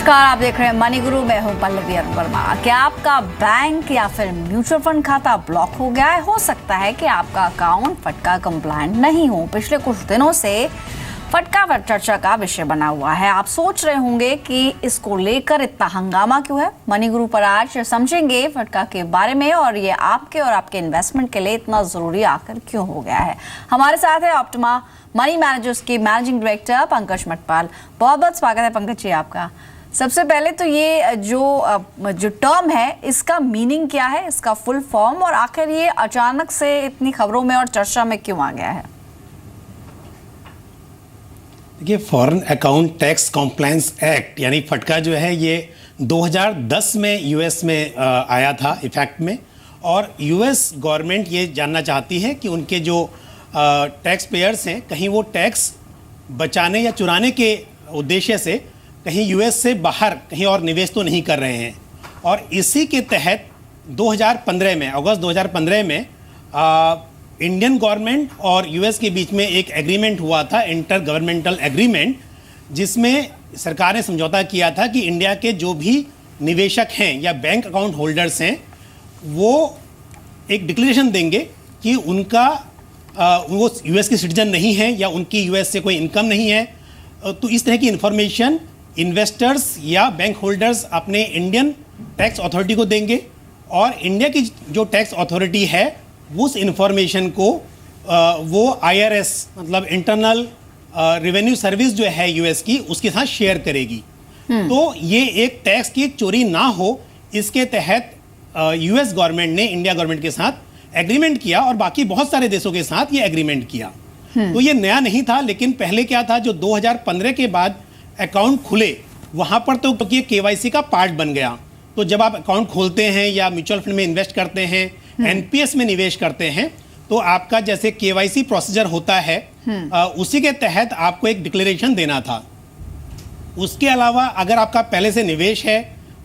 नमस्कार, आप देख रहे हैं मनी गुरु। मैं हूं पल्लवी अरुण वर्मा। क्या आपका बैंक या फिर म्यूचुअल फंड खाता ब्लॉक हो गया है? हो सकता है कि आपका अकाउंट फटका कंप्लायंट नहीं हो। पिछले कुछ दिनों से फटका पर चर्चा का विषय बना हुआ है। आप सोच रहे होंगे कि इसको लेकर इतना हंगामा क्यों है। मनी गुरु पर आज समझेंगे फटका के बारे में और ये आपके और आपके इन्वेस्टमेंट के लिए इतना जरूरी आखिर क्यों हो गया है। हमारे साथ है ऑप्टिमा मनी मैनेजर्स के मैनेजिंग डायरेक्टर पंकज मटपाल। बहुत बहुत स्वागत है पंकज जी आपका। सबसे पहले तो ये जो टर्म है इसका मीनिंग क्या है, इसका फुल फॉर्म, और आखिर ये अचानक से इतनी खबरों में और चर्चा में क्यों आ गया है? देखिए, foreign account tax compliance act यानी फटका जो है ये 2010 में यूएस में आया था इफेक्ट में। और यूएस गवर्नमेंट ये जानना चाहती है कि उनके जो टैक्स पेयर्स हैं कहीं वो टैक्स बचाने या चुराने के उद्देश्य से कहीं यूएस से बाहर कहीं और निवेश तो नहीं कर रहे हैं। और इसी के तहत 2015 में अगस्त 2015 में इंडियन गवर्नमेंट और यूएस के बीच में एक एग्रीमेंट हुआ था, इंटर गवर्नमेंटल एग्रीमेंट, जिसमें सरकार ने समझौता किया था कि इंडिया के जो भी निवेशक हैं या बैंक अकाउंट होल्डर्स हैं वो एक डिक्लेरेशन देंगे कि वो यूएस के सिटीजन नहीं है या उनकी यूएस से कोई इनकम नहीं है। तो इस तरह की इंफॉर्मेशन इन्वेस्टर्स या बैंक होल्डर्स अपने इंडियन टैक्स अथॉरिटी को देंगे और इंडिया की जो टैक्स अथॉरिटी है उस इंफॉर्मेशन को वो IRS मतलब इंटरनल रेवेन्यू सर्विस जो है यूएस की उसके साथ शेयर करेगी। तो ये एक टैक्स की चोरी ना हो, इसके तहत यूएस गवर्नमेंट ने इंडिया गवर्नमेंट के साथ एग्रीमेंट किया और बाकी बहुत सारे देशों के साथ ये एग्रीमेंट किया। तो ये नया नहीं था, लेकिन पहले क्या था, जो 2015 के बाद अकाउंट खुले वहां पर तो ये KYC का पार्ट बन गया। तो जब आप अकाउंट खोलते हैं या म्यूचुअल फंड में इन्वेस्ट करते हैं, NPS में निवेश करते हैं, तो आपका जैसे KYC प्रोसीजर होता है उसी के तहत आपको एक डिक्लेरेशन देना था। उसके अलावा अगर आपका पहले से निवेश है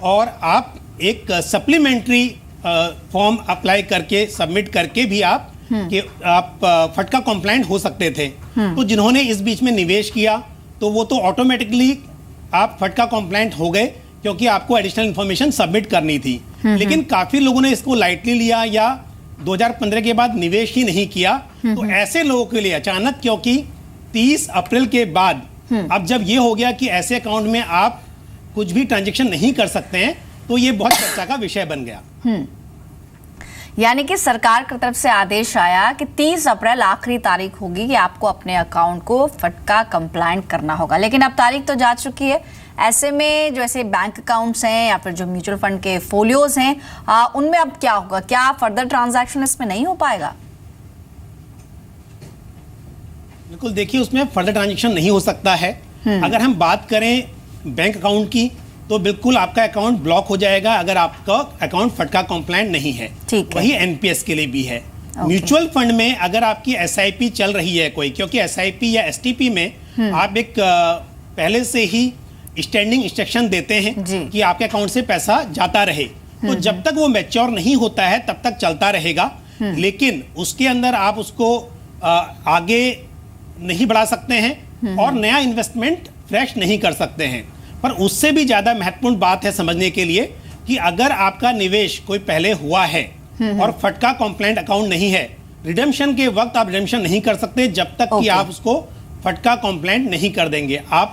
और आप एक सप्लीमेंट्री फॉर्म अप्लाई करके सबमिट करके भी आप फटका कंप्लायंट हो सकते थे। तो जिन्होंने इस बीच में निवेश किया तो वो तो ऑटोमेटिकली आप फटका कंप्लायंट हो गए क्योंकि आपको एडिशनल इंफॉर्मेशन सबमिट करनी थी। लेकिन काफी लोगों ने इसको लाइटली लिया या 2015 के बाद निवेश ही नहीं किया। तो ऐसे लोगों के लिए अचानक, क्योंकि 30 अप्रैल के बाद अब जब ये हो गया कि ऐसे अकाउंट में आप कुछ भी ट्रांजेक्शन नहीं कर सकते हैं, तो ये बहुत चर्चा का विषय बन गया। यानी कि सरकार की तरफ से आदेश आया कि 30 अप्रैल आखिरी तारीख होगी कि आपको अपने अकाउंट को फटका कंप्लायंट करना होगा। लेकिन अब तारीख तो जा चुकी है। ऐसे में जो ऐसे बैंक अकाउंट्स हैं या फिर जो म्यूचुअल फंड के फोलियोज हैं उनमें अब क्या होगा? क्या फर्दर ट्रांजैक्शन इसमें नहीं हो पाएगा? बिल्कुल, देखिए उसमें फर्दर ट्रांजैक्शन नहीं हो सकता है। अगर हम बात करें बैंक अकाउंट की तो बिल्कुल आपका अकाउंट ब्लॉक हो जाएगा अगर आपका अकाउंट फटका कंप्लायंट नहीं है। वही NPS के लिए भी है। म्यूचुअल फंड में अगर आपकी SIP चल रही है कोई, क्योंकि SIP या STP में आप एक पहले से ही स्टैंडिंग इंस्ट्रक्शन देते हैं कि आपके अकाउंट से पैसा जाता रहे। तो जब तक वो मैच्योर नहीं होता है तब तक चलता रहेगा। लेकिन उसके अंदर आप उसको आगे नहीं बढ़ा सकते हैं और नया इन्वेस्टमेंट फ्रेश नहीं कर सकते हैं। पर उससे भी ज्यादा महत्वपूर्ण बात है समझने के लिए कि अगर आपका निवेश कोई पहले हुआ है और फटका कंप्लायंट अकाउंट नहीं है, रिडेम्पशन के वक्त आप रिडेम्पशन नहीं कर सकते जब तक कि आप उसको फटका कंप्लायंट नहीं कर देंगे। आप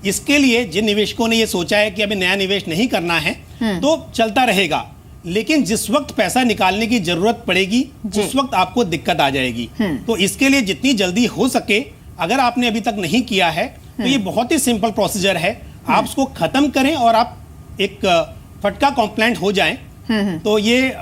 इसके लिए जिन निवेशकों ने ये सोचा है कि अभी नया निवेश नहीं करना है तो चलता रहेगा, लेकिन जिस वक्त पैसा निकालने की जरूरत पड़ेगी उस वक्त आपको दिक्कत आ जाएगी। तो इसके लिए जितनी जल्दी हो सके, अगर आपने अभी तक नहीं किया है तो ये बहुत ही सिंपल प्रोसीजर है, आप उसको खत्म करें और आप एक फटका कंप्लायंट हो जाएं। तो ये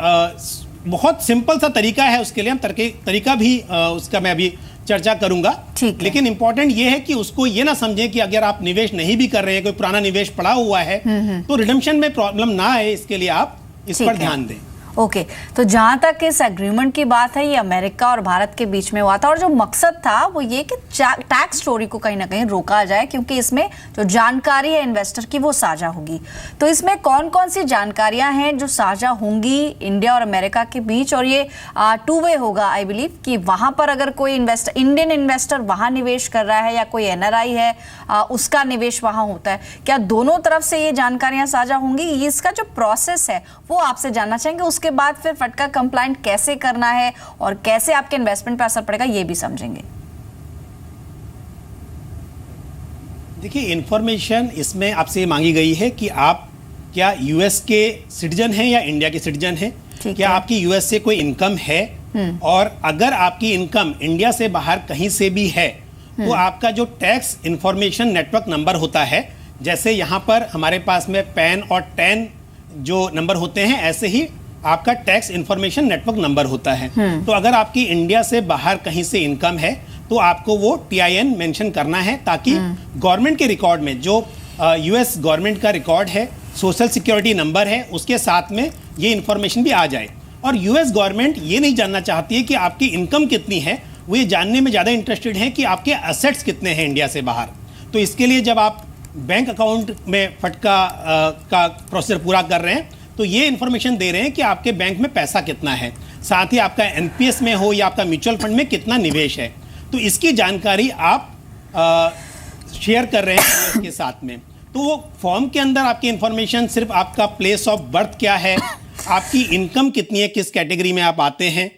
बहुत सिंपल सा तरीका है। उसके लिए हम तरीका भी उसका मैं अभी चर्चा करूंगा। लेकिन इंपॉर्टेंट ये है कि उसको ये ना समझें कि अगर आप निवेश नहीं भी कर रहे हैं, कोई पुराना निवेश पड़ा हुआ है तो रिडेम्पशन में प्रॉब्लम ना आए, इसके लिए आप इस पर ध्यान दें। ओके तो जहां तक इस एग्रीमेंट की बात है, ये अमेरिका और भारत के बीच में हुआ था और जो मकसद था वो ये कि टैक्स चोरी को कहीं ना कहीं रोका जाए, क्योंकि इसमें जो जानकारी है इन्वेस्टर की वो साझा होगी। तो इसमें कौन कौन सी जानकारियां हैं जो साझा होंगी इंडिया और अमेरिका के बीच, और ये टू वे होगा आई बिलीव कि वहां पर अगर कोई इन्वेस्टर, इंडियन इन्वेस्टर वहां निवेश कर रहा है या कोई एनआरआई है उसका निवेश वहां होता है, क्या दोनों तरफ से ये जानकारियां साझा होंगी? इसका जो प्रोसेस है वो आपसे जानना चाहेंगे। उसके बाद फिर फटका कंप्लायंट कैसे करना है और कैसे आपके इन्वेस्टमेंट पर असर पड़ेगा ये भी समझेंगे। देखिए, इंफॉर्मेशन इसमें आपसे मांगी गई है कि आप क्या यूएस के सिटीजन हैं या इंडिया के सिटीजन हैं, क्या आपकी यूएस से कोई इनकम है, और अगर आपकी इनकम इंडिया से बाहर कहीं से भी है तो आपका जो टैक्स इंफॉर्मेशन नेटवर्क नंबर होता है, जैसे यहाँ पर हमारे पास में पैन और टैन जो नंबर होते हैं, ऐसे ही आपका टैक्स इंफॉर्मेशन नेटवर्क नंबर होता है। तो अगर आपकी इंडिया से बाहर कहीं से इनकम है तो आपको वो टीआईएन मेंशन करना है, ताकि गवर्नमेंट के रिकॉर्ड में जो यूएस गवर्नमेंट का रिकॉर्ड है, सोशल सिक्योरिटी नंबर है, उसके साथ में ये इंफॉर्मेशन भी आ जाए। और यूएस गवर्नमेंट ये नहीं जानना चाहती है कि आपकी इनकम कितनी है, वो ये जानने में ज़्यादा इंटरेस्टेड हैं कि आपके असेट्स कितने हैं इंडिया से बाहर। तो इसके लिए जब आप बैंक अकाउंट में फटका का प्रोसेस पूरा कर रहे हैं तो ये इन्फॉर्मेशन दे रहे हैं कि आपके बैंक में पैसा कितना है, साथ ही आपका एनपीएस में हो या आपका म्यूचुअल फंड में कितना निवेश है, तो इसकी जानकारी आप शेयर कर रहे हैं इसके साथ में। तो वो फॉर्म के अंदर आपकी इन्फॉर्मेशन सिर्फ आपका प्लेस ऑफ बर्थ क्या है, आपकी इनकम कितनी है, किस कैटेगरी में आप आते हैं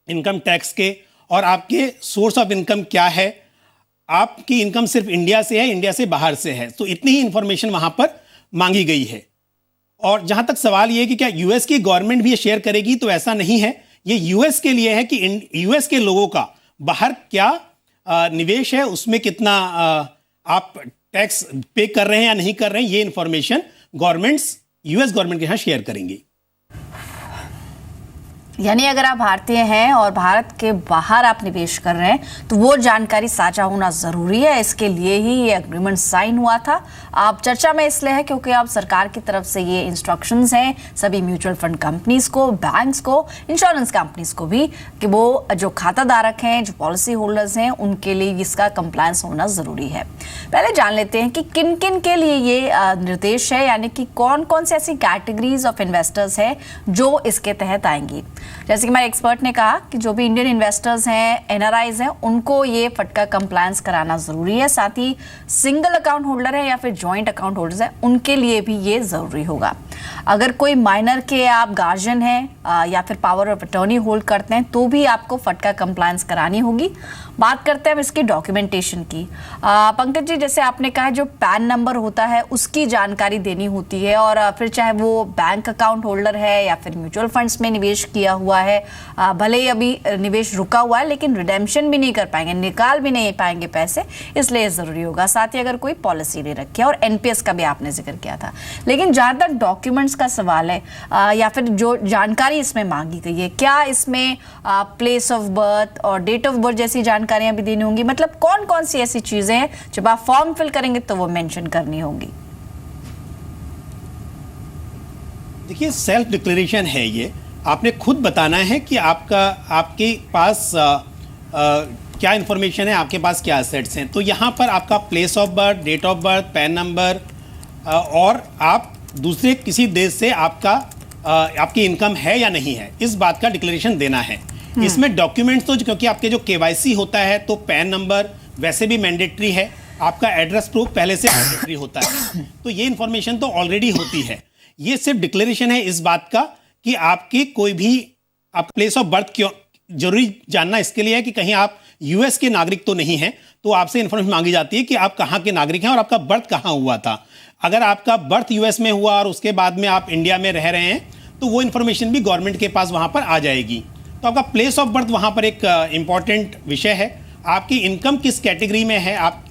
इनकम टैक्स के, और आपके सोर्स ऑफ इनकम क्या है, आपकी इनकम सिर्फ इंडिया से है, इंडिया से बाहर से है, तो इतनी ही इंफॉर्मेशन वहां पर मांगी गई है। और जहां तक सवाल ये है कि क्या यूएस की गवर्नमेंट भी ये शेयर करेगी, तो ऐसा नहीं है। ये यूएस के लिए है कि यूएस के लोगों का बाहर क्या निवेश है, उसमें कितना आप टैक्स पे कर रहे हैं या नहीं कर रहे हैं, ये इंफॉर्मेशन गवर्नमेंट्स यूएस गवर्नमेंट के साथ शेयर करेंगी। यानी अगर आप भारतीय हैं और भारत के बाहर आप निवेश कर रहे हैं तो वो जानकारी साझा होना ज़रूरी है। इसके लिए ही ये एग्रीमेंट साइन हुआ था। आप चर्चा में इसलिए है क्योंकि अब सरकार की तरफ से ये इंस्ट्रक्शंस हैं सभी म्यूचुअल फंड कंपनीज को, बैंक्स को, इंश्योरेंस कंपनीज को भी, कि वो जो खाता धारक हैं, जो पॉलिसी होल्डर्स हैं, उनके लिए इसका कंप्लायंस होना ज़रूरी है। पहले जान लेते हैं कि किन किन के लिए ये निर्देश है, यानी कि कौन कौन से ऐसी कैटेगरीज ऑफ इन्वेस्टर्स हैं जो इसके तहत आएंगी। जैसे कि हमारे एक्सपर्ट ने कहा कि जो भी इंडियन इन्वेस्टर्स हैं, एनआरआईज हैं, उनको ये फटका कंप्लायंस कराना ज़रूरी है। साथ ही सिंगल अकाउंट होल्डर है या फिर जॉइंट अकाउंट होल्डर्स हैं, उनके लिए भी ये ज़रूरी होगा। अगर कोई माइनर के आप गार्जियन हैं या फिर पावर ऑफ अटॉर्नी होल्ड करते हैं तो भी आपको फटका कंप्लायंस करानी होगी। बात करते हैं हम इसकी डॉक्यूमेंटेशन की। पंकज जी, जैसे आपने कहा जो पैन नंबर होता है उसकी जानकारी देनी होती है, और फिर चाहे वो बैंक अकाउंट होल्डर है या फिर म्यूचुअल फंड्स में निवेश किया हुआ है, भले ही अभी निवेश रुका हुआ है लेकिन रिडेम्पशन भी नहीं कर पाएंगे, निकाल भी नहीं पाएंगे पैसे, इसलिए ज़रूरी होगा। साथ ही अगर कोई पॉलिसी ले रखी है, और एनपीएस का भी आपने जिक्र किया था। लेकिन जहाँ तक डॉक्यूमेंट्स का सवाल है या फिर जो जानकारी इसमें मांगी गई है, क्या इसमें प्लेस ऑफ बर्थ और डेट ऑफ बर्थ जैसी जानकारियां भी देनी होंगी? मतलब कौन कौन सी ऐसी चीजें हैं जब आप फॉर्म फिल करेंगे तो वो मेंशन करनी होंगी? देखिए, सेल्फ डिक्लेरेशन है ये, आपने खुद बताना है कि आपके पास क्या इंफॉर्मेशन है, आपके पास क्या एसेट्स हैं। तो यहाँ पर आपका place of birth, date of birth, PAN number, और आप दूसरे किसी देश से आपकी इनकम है या नहीं है, इस बात का डिक्लेरेशन देना है। इसमें डॉक्यूमेंट्स तो क्योंकि आपके जो केवाईसी होता है तो पैन नंबर वैसे भी मैंडेटरी है, आपका एड्रेस प्रूफ पहले से मैंडेटरी होता है, तो ये इंफॉर्मेशन तो ऑलरेडी होती है। ये सिर्फ डिक्लेरेशन है इस बात का कि आपकी कोई भी आप प्लेस ऑफ बर्थ क्यों जरूरी जानना इसके लिए है कि कहीं आप यूएस के नागरिक तो नहीं हैं, तो आपसे इंफॉर्मेशन मांगी जाती है कि आप कहाँ के नागरिक हैं और आपका बर्थ कहाँ हुआ था। अगर आपका बर्थ यूएस में हुआ और उसके बाद में आप इंडिया में रह रहे हैं तो वो इन्फॉर्मेशन भी गवर्नमेंट के पास वहाँ पर आ जाएगी। तो आपका प्लेस ऑफ बर्थ वहाँ पर एक इम्पॉर्टेंट विषय है। आपकी इनकम किस कैटेगरी में है, आप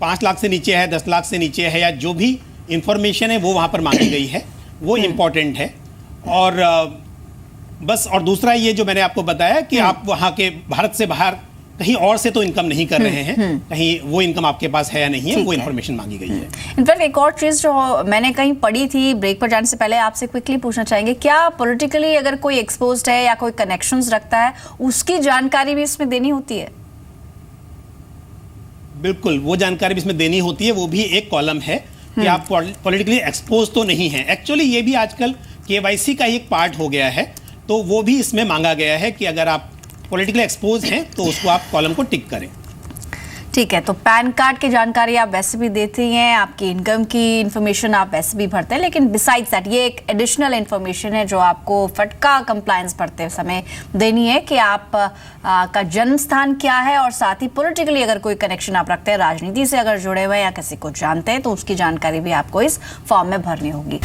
5 लाख से नीचे है, 10 लाख से नीचे है, या जो भी इंफॉर्मेशन है वो वहाँ पर मांगी गई है, वो इम्पॉर्टेंट है। और बस, और दूसरा ये जो मैंने आपको बताया कि आप वहाँ के भारत से बाहर कहीं और से तो इनकम नहीं कर रहे हैं, कहीं वो इनकम आपके पास है या नहीं है, वो इन्फॉर्मेशन मांगी गई है। इनफैक्ट एक और चीज जो मैंने कहीं पढ़ी थी, ब्रेक पर जाने से पहले आपसे क्विकली पूछना चाहेंगे, क्या पॉलिटिकली अगर कोई एक्सपोज्ड है या कोई कनेक्शंस रखता है उसकी जानकारी भी इसमें देनी होती है? बिल्कुल, वो जानकारी भी इसमें देनी होती है। वो भी एक कॉलम है कि आप पॉलिटिकली एक्सपोज तो नहीं है। एक्चुअली ये भी आजकल केवाईसी का एक पार्ट हो गया है, तो वो भी इसमें मांगा गया है कि अगर आप पॉलिटिकली एक्सपोज हैं तो उसको आप कॉलम को टिक करें। ठीक है, तो पैन कार्ड की जानकारी आप वैसे भी देते ही हैं, आपकी इनकम की इंफॉर्मेशन आप वैसे भी भरते हैं, लेकिन बिसाइड्स दैट ये एक एडिशनल इंफॉर्मेशन है जो आपको फटका कंप्लायंस भरते समय देनी है कि आप का जन्म स्थान क्या है, और साथ ही पॉलिटिकली अगर कोई कनेक्शन आप रखते हैं, राजनीति से अगर जुड़े हुए हैं या किसी को जानते हैं, तो उसकी जानकारी भी आपको इस फॉर्म में भरनी होगी।